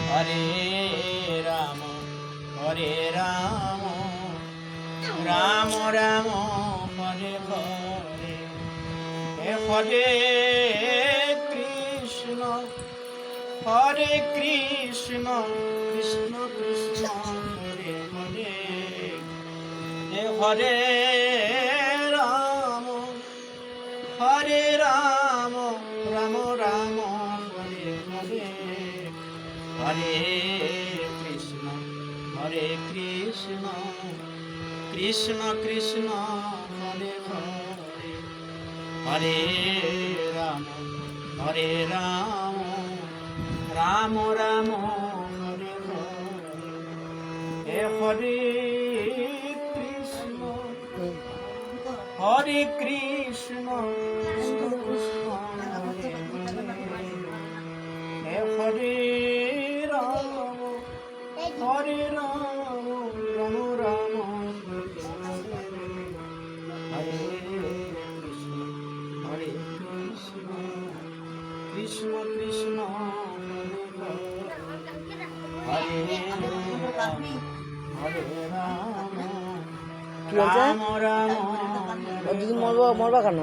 হরে রাম হরে রাম রাম রাম হরে হরে হরে কৃষ্ণ কৃষ্ণ কৃষ্ণ হরে হরে হরে রাম রাম রাম রাম হরে হরে হরে কৃষ্ণ কৃষ্ণ কৃষ্ণ হরে হরে হরে রাম রাম রাম হরে হরে হরে কৃষ্ণ কৃষ্ণ কৃষ্ণ হরে হরে রাম রাম রাম হরে কৃষ্ণ কৃষ্ণ কৃষ্ণ হরে রাম রাম রাম মরবা কেন?